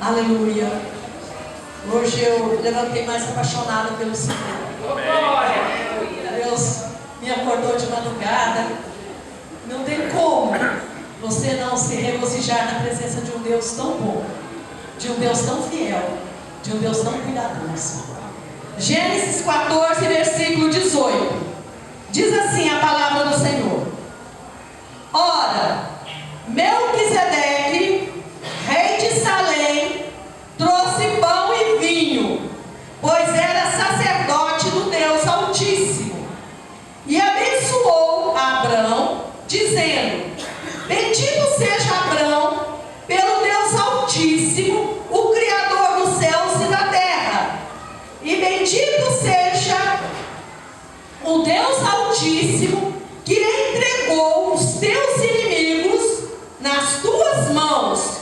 Aleluia. Hoje eu levantei mais apaixonada pelo Senhor. Deus me acordou de madrugada. Não tem como você não se regozijar na presença de um Deus tão bom, de um Deus tão fiel, de um Deus tão cuidadoso. Gênesis 14, versículo 18. Diz assim a palavra do Senhor: Ora, Melquisedeque, rei de Salém, trouxe pão e vinho, pois era sacerdote do Deus Altíssimo, e abençoou a Abrão, dizendo: Bendito seja Abrão pelo Deus Altíssimo, o Criador dos céus e da terra, e bendito seja o Deus Altíssimo, que entregou os teus inimigos nas tuas mãos.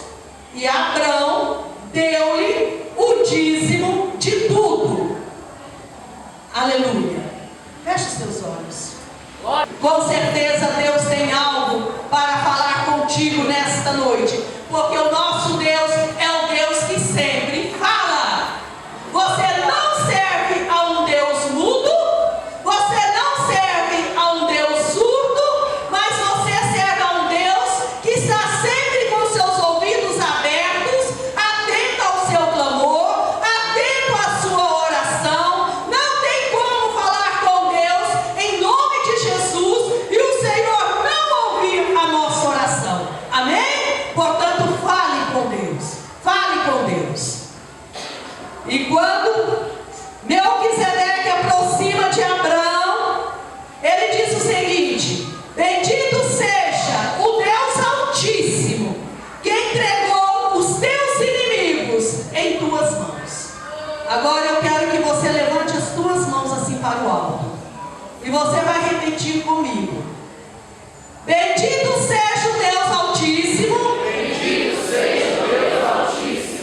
E Abrão deu-lhe o dízimo de tudo. Aleluia. Feche os teus olhos. Com certeza Deus tem algo para falar contigo nesta noite, porque o nosso Deus é o Deus que sempre fala. Você não serve a um Deus mudo, você não serve a um Deus surdo, mas você serve a um Deus que está sempre com seus ouvidos abertos, atento ao seu clamor, atento à sua oração. Não tem como falar com Deus em nome de Jesus e o Senhor não ouvir a nossa oração. Amém? Portanto, fale com Deus. Fale com Deus. E quando Melquisedeque aproxima de Abrão, ele diz o seguinte: Bendito seja o Deus Altíssimo, que entregou os teus inimigos em tuas mãos. Agora eu quero que você levante as tuas mãos assim para o alto, e você vai repetir comigo: Bendito seja o Deus Altíssimo,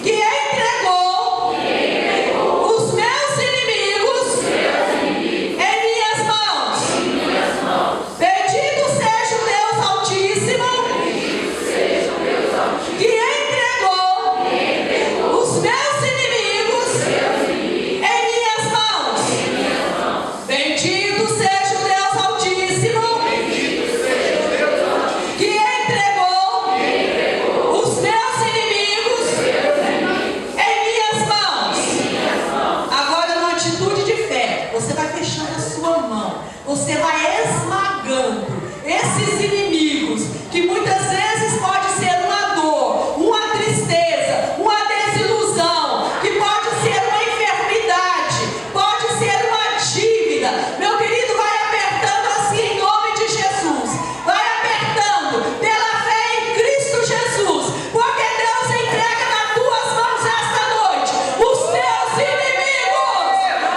que entregou os meus inimigos em minhas mãos. Bendito seja o Deus Altíssimo, que entregou os meus inimigos em minhas mãos. Bendito seja o Deus Altíssimo, que entregou os meus inimigos em minhas mãos. Agora, numa atitude de fé, você vai fechando a sua mão, você vai esmagando esses inimigos, que muitas vezes pode ser uma dor, uma tristeza, uma desilusão, que pode ser uma enfermidade, pode ser uma dívida. Meu querido, vai apertando assim em nome de Jesus, vai apertando pela fé em Cristo Jesus, porque Deus entrega nas tuas mãos esta noite os teus inimigos.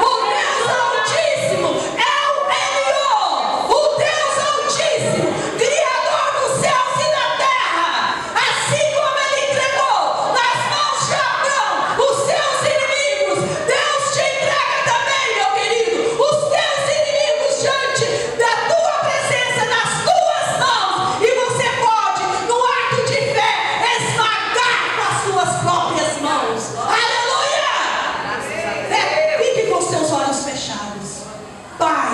O Deus Altíssimo é o Elion, o Deus Altíssimo, Criador dos céus e da terra. Assim como Ele entregou nas mãos de Abrão os seus inimigos, Deus te entrega também, meu querido, os teus inimigos diante da tua presença, nas tuas mãos, e você pode, no ato de fé, esmagar com as suas próprias mãos. Aleluia! Fique com os teus olhos fechados. Pai,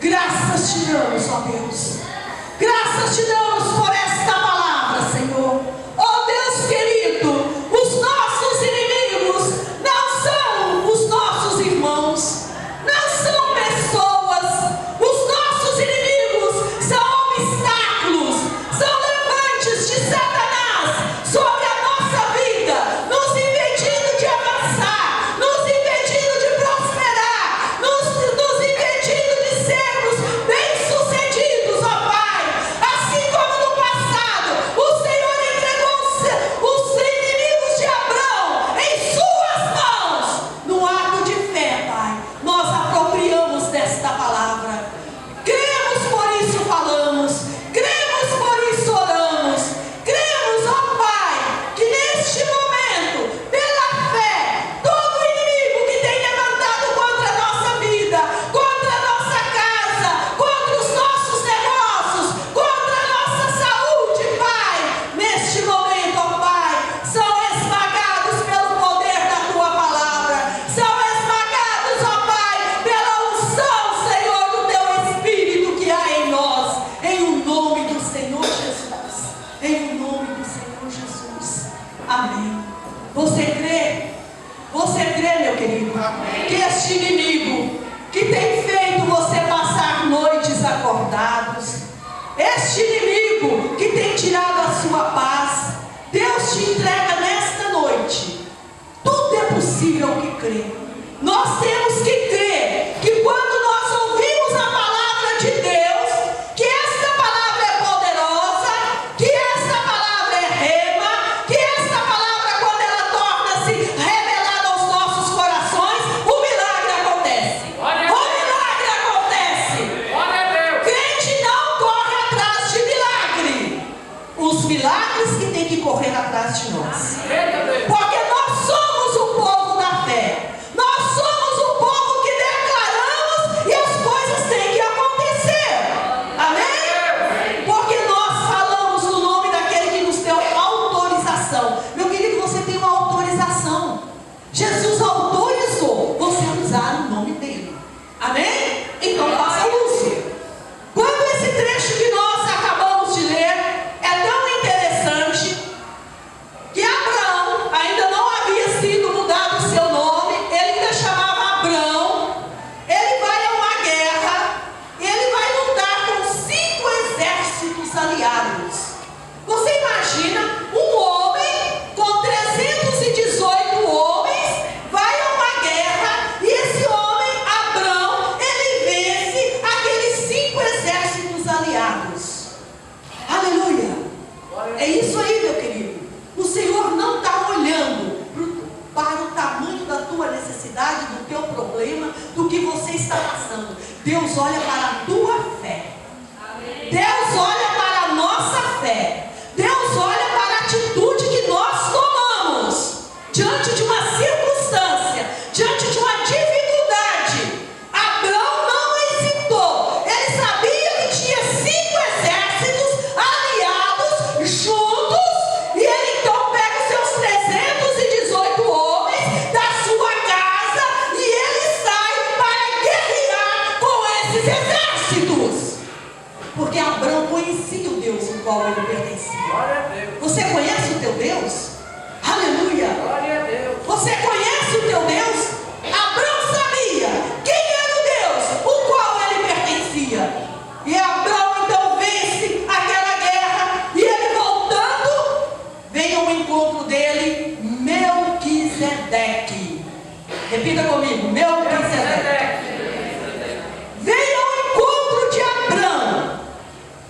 graças te damos, ó Deus. Graças te damos por esta palavra, Senhor. Ó Deus querido, os nossos inimigos não são os nossos irmãos, não são pessoas. Os nossos inimigos são obstáculos, são levantes de Satanás sobre a nossa vida, nos impedindo de avançar, nos impedindo de prosperar, nos impedindo de sermos bem-sucedidos, ó Pai. Assim como querido. Que este inimigo que tem feito você passar noites acordados, este inimigo que tem tirado a sua paz, Deus te entrega nesta noite. Tudo é possível que crê. Nós temos que crer que quando nós ouvimos a palavra de Deus, que esta palavra é poderosa, que esta palavra é rema, que esta palavra, quando ela torna-se revelada aos nossos corações, o milagre acontece. O milagre acontece. Crente não corre atrás de milagre. Os milagres que tem que correr atrás de nós. Porque nós somos o povo da fé. Nós somos o povo que declaramos e as coisas têm que acontecer. Amém? Porque nós falamos no nome daquele que nos deu autorização. Meu querido, você tem uma autorização. Jesus autorizou você a usar o nome dele. Amém? Então faça uso. Quando esse trecho que nós acabamos de ler é tão interessante, que Abraão ainda não havia sido mudado o seu nome, ele ainda chamava Abrão. Ele vai a uma guerra, ele vai lutar com 5 exércitos aliados. Você imagina um homem com 318 homens, vai a uma guerra, e esse homem, Abrão, ele vence aqueles 5 exércitos aliados. Aleluia! É isso aí, meu querido. O Senhor não está olhando para o tamanho da tua necessidade, do teu problema, do que você está passando. Deus olha para a tua fé. Deus olha para a nossa fé. Deus olha para a atitude que nós tomamos diante de uma circunstância, diante de uma dificuldade. Abrão não hesitou. Ele sabia que tinha 5 exércitos aliados juntos, e ele então pega os seus 318 homens da sua casa e ele sai para guerrear com esses exércitos. Porque Abrão conhecia o Deus no qual ele pertencia. Você conhece o teu Deus? Aleluia! Você conhece o teu Deus? Abrão sabia quem era o Deus o qual ele pertencia. E Abrão então vence aquela guerra, e ele voltando, vem ao encontro dele Melquisedeque. Repita comigo: Melquisedeque. Veio ao encontro de Abrão.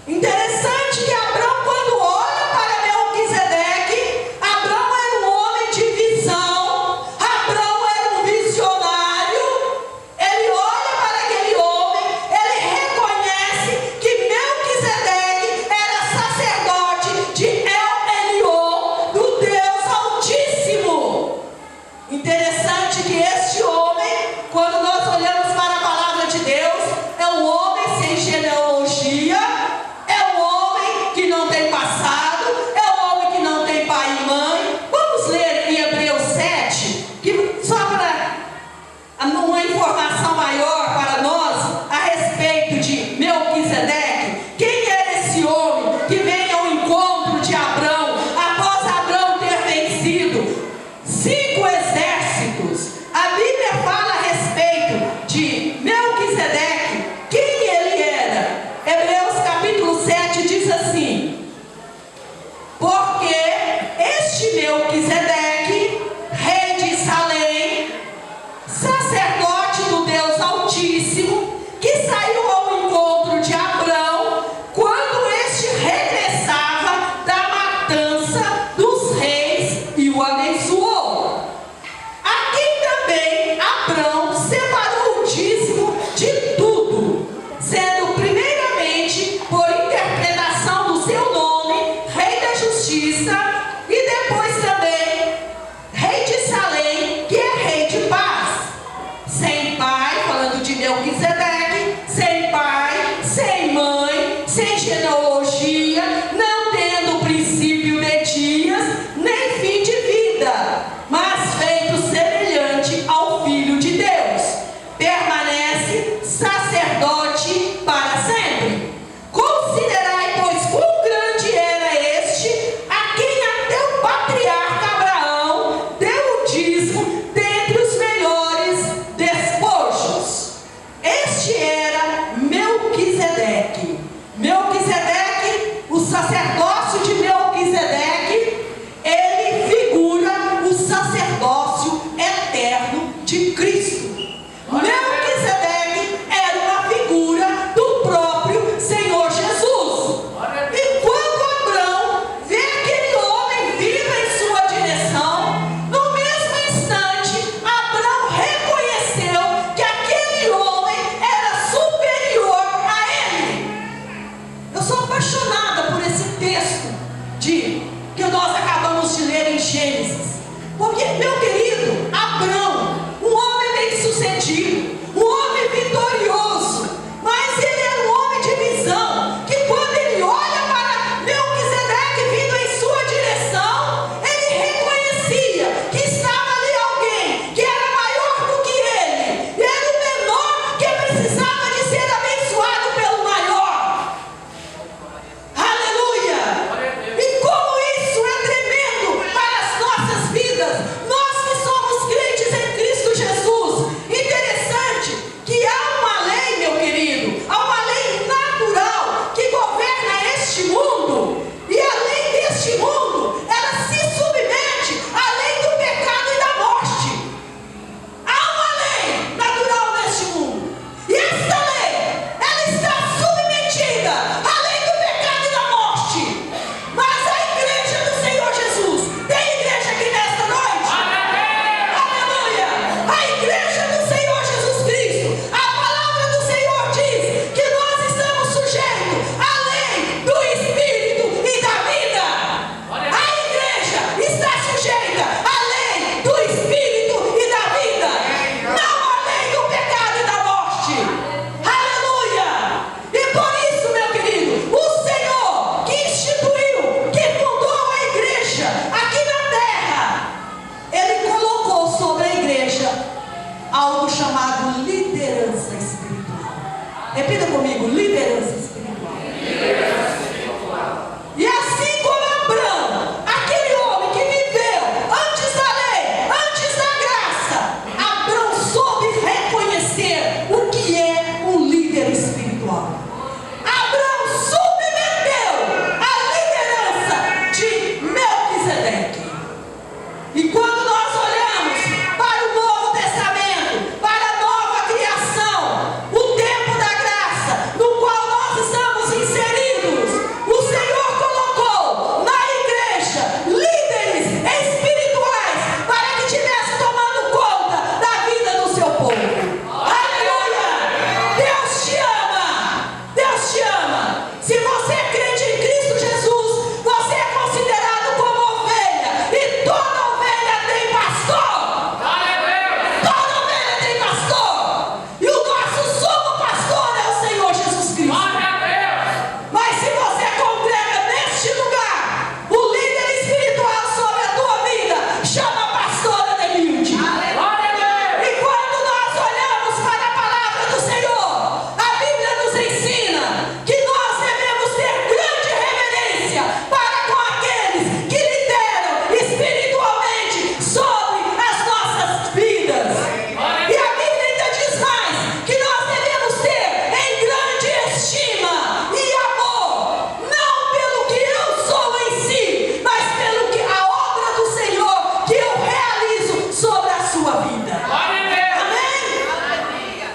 Interessante que Abrão, quando olha para Melquisedeque, Abrão era um homem de visão, Abrão era um visionário. Ele olha para aquele homem, ele reconhece que Melquisedeque era sacerdote de El-Elion, do Deus Altíssimo. Interessante que este homem, quando nós olhamos algo chamado liderança espiritual. Repita comigo, liderança espiritual. E assim como Abraão, aquele homem que viveu antes da lei, antes da graça, Abraão soube reconhecer o que é um líder espiritual. Abraão submeteu a liderança de Melquisedeque. E quando nós olhamos para o Novo Testamento, para a nova criação, o tempo da graça, no qual nós estamos inseridos, o Senhor colocou na igreja líderes espirituais para que estivessem tomando conta da vida do seu povo. Aleluia! Deus te ama! Deus te ama! Se você é crente em Cristo Jesus, você é considerado como ovelha, e toda ovelha tem pastor. Toda ovelha tem pastor. E o nosso sumo pastor é o Senhor Jesus Cristo. Mas se você congrega neste lugar, o líder espiritual sobre a tua vida chama pastora Denilde. E quando nós olhamos para a palavra do Senhor, a Bíblia nos ensina que nós devemos ter grande reverência para com aqueles que lideram espiritualmente sobre as nossas vidas. E a Bíblia ainda diz mais, que nós devemos ter em grande estima e amor, não pelo que eu sou em si, mas pelo que a obra do Senhor que eu realizo sobre a sua vida. Amém?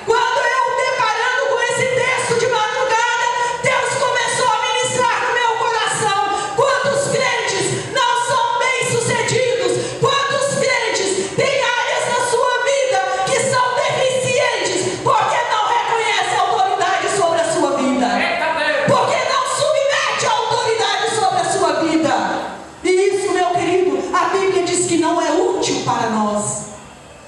Quando eu deparando com esse texto de madrugada, Deus começou a ministrar no meu coração. Quantos crentes não são bem-sucedidos? Quantos crentes têm áreas na sua vida que são deficientes porque não reconhecem a autoridade sobre a sua vida? Porque não submete a autoridade sobre a sua vida. E isso, meu querido, a Bíblia diz que não é útil para nós,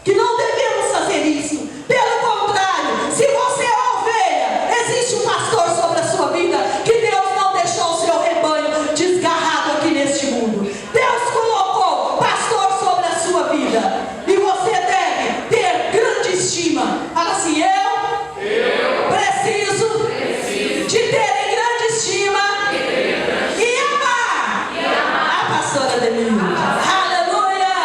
que não devemos fazer isso. Pelo contrário, se você é ovelha, existe um pastor sobre a sua vida, que Deus não deixou o seu rebanho desgarrado aqui neste mundo. Deus colocou pastor sobre a sua vida, e você deve ter grande estima. Fala assim, eu preciso de ter em grande estima e amar a pastora Denilde. Aleluia!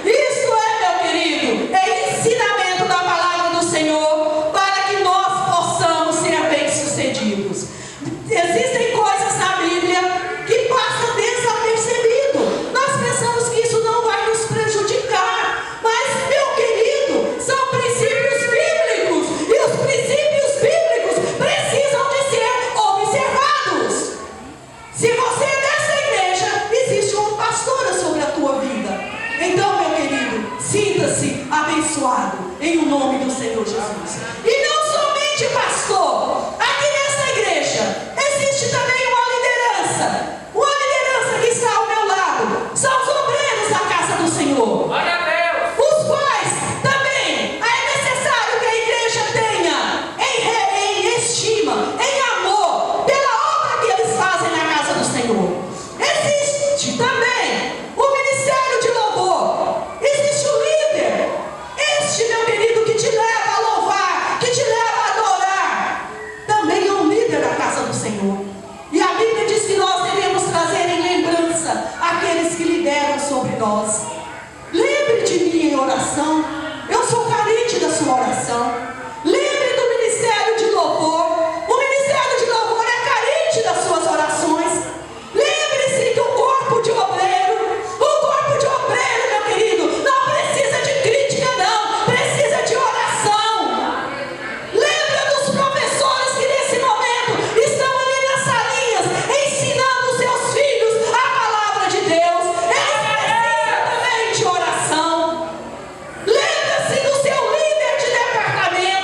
Isso é, meu querido, é ensinamento da palavra do Senhor para que nós possamos ser bem-sucedidos. Existem coisas na Bíblia que passam desapercebido. Nós pensamos que isso não vai nos prejudicar, mas, meu querido, são princípios bíblicos, e os princípios bíblicos precisam de ser observados. Se você é dessa igreja, existe uma pastora sobre a tua vida. Então, meu querido, sinta-se abençoado em o nome do Senhor Jesus. E não somente pastor. Aqui nessa igreja existe também uma liderança que está ao meu lado. São os obreiros da casa do Senhor, os quais também é necessário que a igreja tenha em estima, em amor, pela obra que eles fazem na casa do Senhor. Existe também o ministério de louvor. Existe o líder, este, meu querido, que te leva a louvar, que te leva a adorar. Também é um líder da casa do Senhor. E a Bíblia diz que nós devemos trazer em lembrança aqueles que lideram sobre nós. Lembre de mim em oração. Eu sou carente da sua oração. Lembre do ministério de louvor. O ministério de louvor é carente das suas orações. Lembre-se que o corpo de obreiro, meu querido, não precisa de crítica, não. Precisa de oração. Lembra dos professores que nesse momento estão ali nas salinhas ensinando seus filhos a palavra de Deus. Eles precisam também de oração. Lembra-se do seu líder de departamento.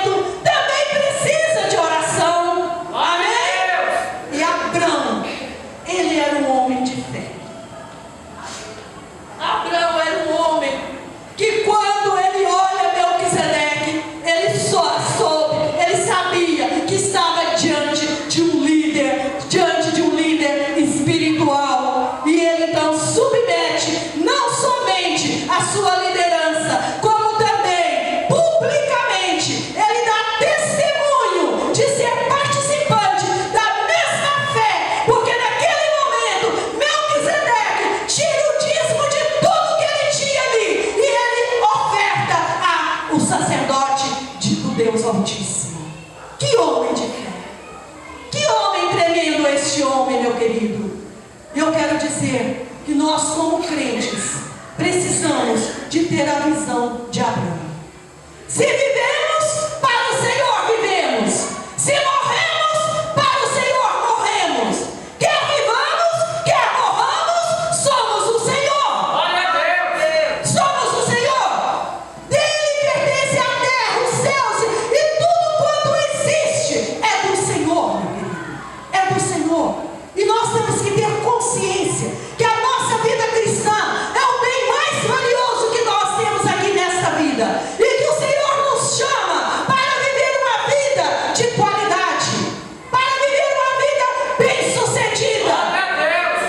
o sacerdote do Deus Altíssimo. Que homem de fé! Que homem tremendo este homem, meu querido! Eu quero dizer que nós, como crentes, precisamos de ter a visão de Abraão. Se vivemos, para o Senhor vivemos. Se morremos, para o Senhor morremos. Quer vivamos, quer morramos, somos o Senhor. Glória a Deus. Somos o Senhor. Dele pertence a terra, os céus e tudo quanto existe é do Senhor, meu querido. É do Senhor. E nós temos que ter consciência que a nossa vida cristã é o bem mais valioso que nós temos aqui nesta vida. E que o Senhor nos chama para viver uma vida de qualidade, para viver uma vida bem-sucedida. Glória a Deus.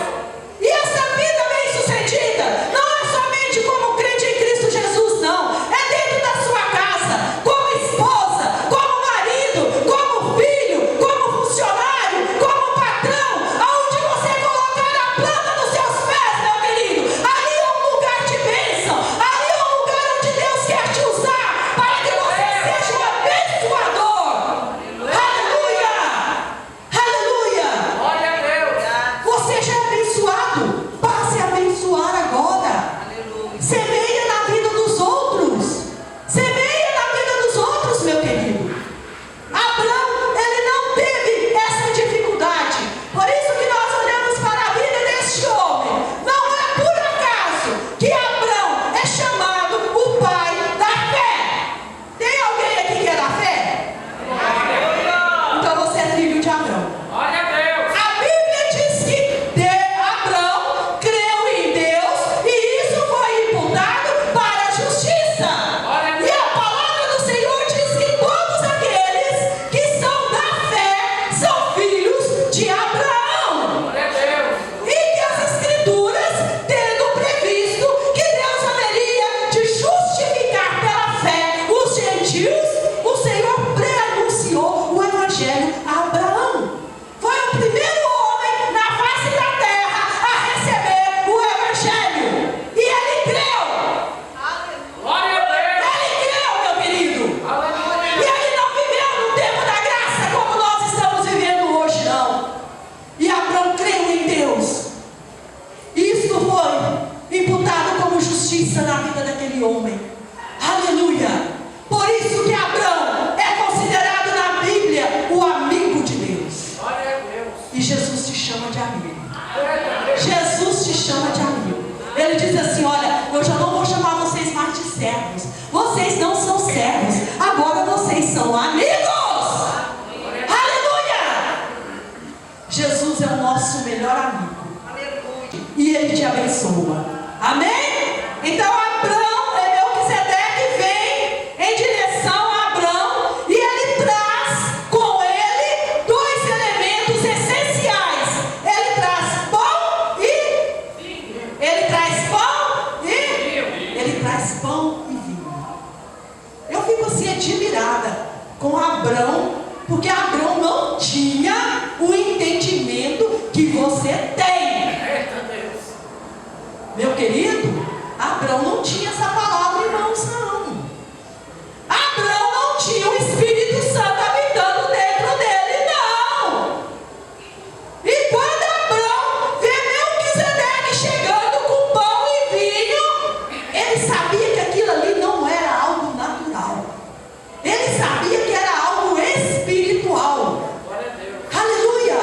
E essa vida bem-sucedida não é somente como crente em Cristo Jesus, não. É dentro da sua casa, como esposa, como marido, como filho, como funcionário, como patrão, aonde você colocar a planta dos seus pés, meu querido. Ali é um lugar de bênção, ali é um lugar onde Deus quer te usar para que você seja um abençoador. Aleluia! Aleluia! Glória a Deus. Você já é abençoado, passe a abençoar agora. Semeia na vida dos outros. Semeia na vida dos outros, meu querido. Abraão, ele não teve essa dificuldade. Por isso que nós olhamos para a vida deste homem. Não é por acaso que Abraão é chamado o pai da fé. Tem alguém aqui que é da fé? Então você é filho de Abraão. Glória a Deus. A Bíblia diz que Abraão creu em Deus e isso foi imputado para a justiça. E a palavra do Senhor diz que todos aqueles que são da fé são filhos de Abraão. Glória a Deus. E que as Escrituras, tendo previsto que Deus haveria de justificar pela fé os gentios, o Senhor preanunciou o Evangelho a Abraão. Foi o primeiro homem na face da terra a receber o Evangelho. E ele creu. Glória a Deus. Ele creu, meu querido. E Aleluia. ele não viveu no tempo da graça como nós estamos vivendo hoje, não. E Abraão creu em Deus. Isto foi imputado como justiça na vida daquele homem. Aleluia. Por isso que Abraão é considerado na Bíblia o amigo de Deus. Glória a Deus. E Jesus te chama de amigo. Glória a Deus. Jesus te chama de amigo. Ele diz assim: olha, eu já não vou chamar vocês mais de servos. Vocês não são servos. Agora vocês são amigos. Aleluia! Jesus é o nosso melhor amigo. E ele te abençoa. Amém? Então Abraão, Melquisedeque vem em direção a Abraão e ele traz com ele dois elementos essenciais. Ele traz pão e ele traz pão e vinho. Eu fico assim admirada com Abraão, porque Abraão não tinha o entendimento que você tem. Eita Deus. Meu querido, Abraão não tinha essa palavra em mãos, não. Abraão não tinha o Espírito Santo habitando dentro dele, não. E quando Abraão vê Melquisedeque chegando com pão e vinho, ele sabia que aquilo ali não era algo natural. Ele sabia que era algo espiritual. Glória a Deus. Aleluia!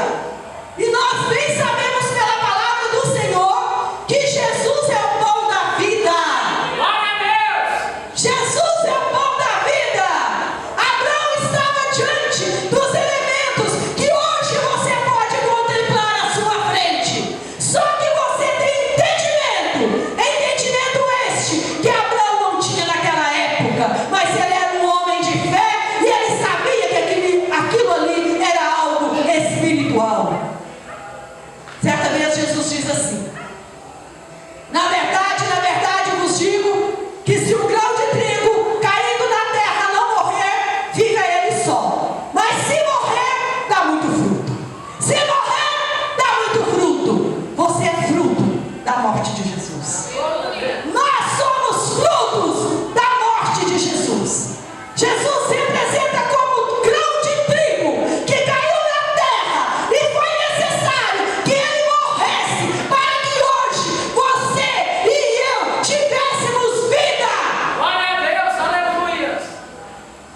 Jesus. Jesus se apresenta como grão de trigo que caiu na terra e foi necessário que ele morresse para que hoje você e eu tivéssemos vida. Glória a Deus, aleluia.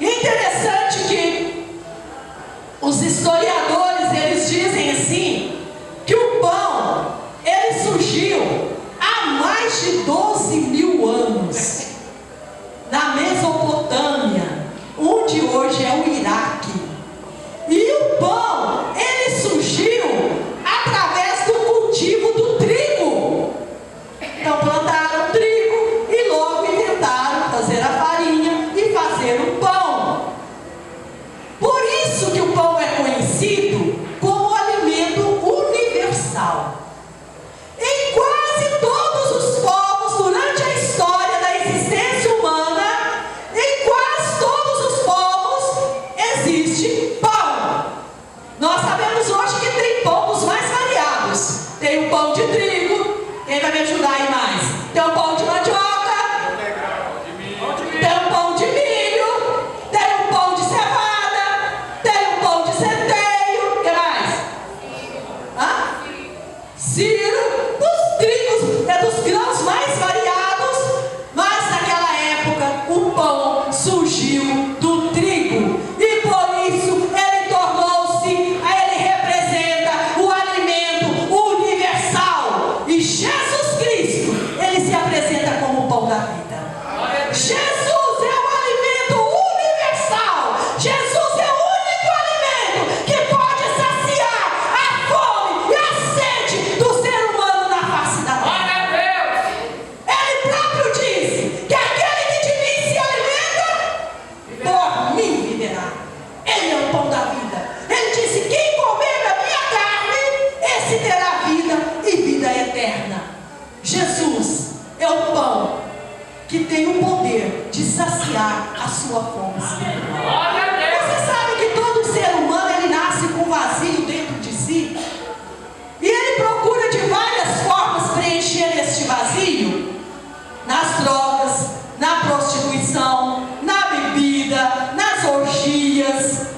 Interessante que os historiadores, eles dizem assim, que o pão, ele surgiu há mais de 12.000 anos, na Mesopotâmia, onde hoje é o Iraque. E o pão, ele surgiu através do cultivo do trigo. Então plantaram trigo e logo inventaram fazer a farinha e fazer o pão. Por isso que o pão é conhecido como alimento universal. Em quase todos os povos, durante a história da existência humana, em quase todos os povos, existe pão. Nós sabemos hoje que tem pão dos mais variados. Tem o pão de trigo, quem vai me ajudar aí mais? Tem o pão de mandioca, tem o pão de milho, tem o pão de cevada, tem o pão de centeio, o que mais? Ciro, dos trigos, dos grãos mais variados, mas naquela época o pão surgiu do trigo e por isso ele tornou-se, ele representa o alimento universal. E Jesus Cristo, ele se apresenta como o pão da vida. Jesus é o alimento universal. Jesus é o único alimento que pode saciar a fome e a sede do ser humano na face da terra. Glória a Deus. Ele próprio disse que aquele que de mim se alimenta, por mim viverá. Ele é o pão da vida. Ele disse: quem comer da minha carne, esse terá vida e vida eterna. Jesus é o pão que tem o poder de saciar a sua fome espiritual. Glória a Deus. Você sabe que todo ser humano, ele nasce com vazio dentro de si, e ele procura de várias formas preencher este vazio, nas drogas, na prostituição, na bebida, nas orgias,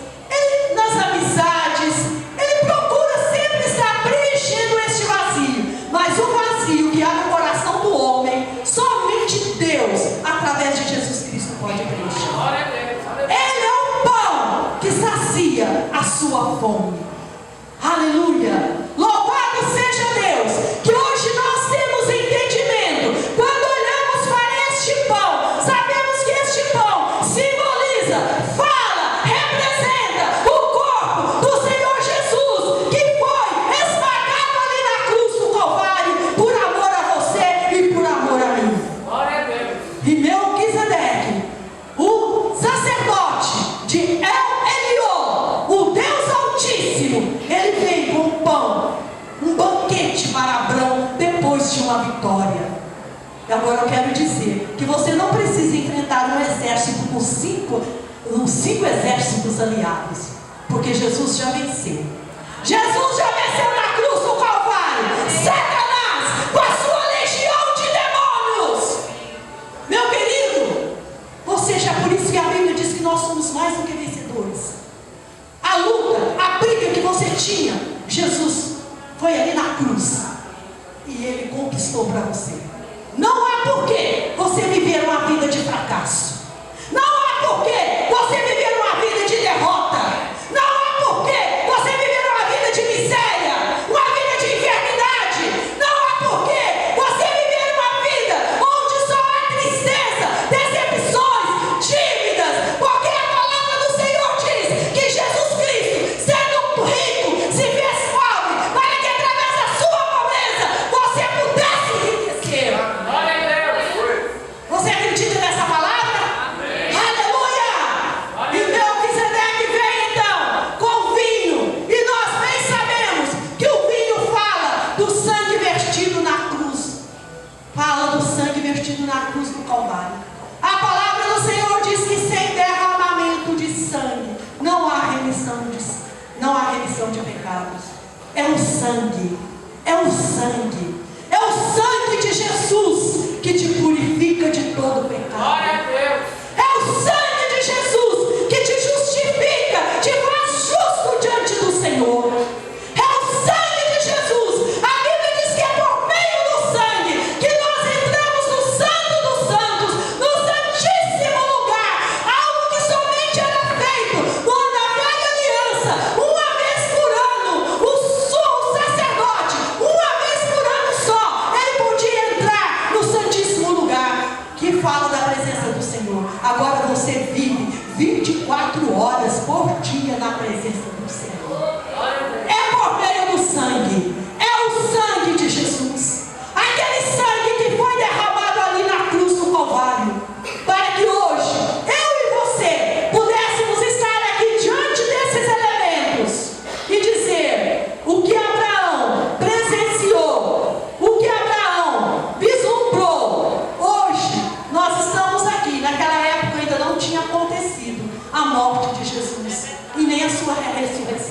nas amizades. Ele procura sempre estar preenchendo este vazio, mas o vazio que há no coração do homem, somente Deus, através de Jesus Cristo, pode preencher. Glória a Deus, aleluia. Ele é o pão que sacia a sua fome. Aleluia! Louvado seja Deus, que hoje nós temos entendimento. Quando olhamos para este pão, sabemos que este pão simboliza, fala, representa o corpo do Senhor Jesus, que foi esmagado ali na cruz do Calvário, por amor a você e por amor a mim. Glória a Deus. E Melquisedeque, o sacerdote de El-Elion, o Deus Altíssimo, ele veio com pão, um banquete para Abrão depois de uma vitória. E agora eu quero dizer que você não precisa enfrentar um exército com cinco exércitos aliados, porque Jesus já venceu. Jesus já venceu na cruz do Calvário Satanás com a sua legião de demônios. Meu querido, ou seja, por isso que a Bíblia diz que nós somos mais do que vencedores. A luta, a briga que você tinha, Jesus foi ali na cruz e ele conquistou para você. Não há porquê você viver uma vida de fracasso. Não há porquê você viver uma vida de derrota. Não há porquê você viver uma vida de miséria, uma vida de enfermidade. Não há porquê você viver uma vida onde só há tristeza, decepções, dívidas. Porque a palavra do Senhor diz que Jesus Cristo, sendo rico, se fez pobre, para que através da sua pobreza você pudesse enriquecer. Glória a Deus. Você acredita nessa palavra? Amém. Aleluia! E Melquisedeque vem então com vinho, e nós bem sabemos que o vinho fala do sangue vertido na cruz, fala do sangue vertido na cruz do Calvário. A palavra do Senhor diz que sem derramamento de sangue não há remissão de pecados. É o sangue, é o sangue, é o sangue de Jesus que te purifica de todo pecado. Glória a Deus. É o sangue você vive 24 horas por dia na presença do Senhor. É por meio do sangue. É o sangue de Jesus. Aquele sangue que foi derramado ali na cruz do Calvário. Para que hoje, eu e você, pudéssemos estar aqui diante desses elementos e dizer o que Abraão presenciou, o que Abraão vislumbrou. Hoje, nós estamos aqui. Naquela época ainda não tinha acontecido a morte de Jesus e nem a sua ressurreição.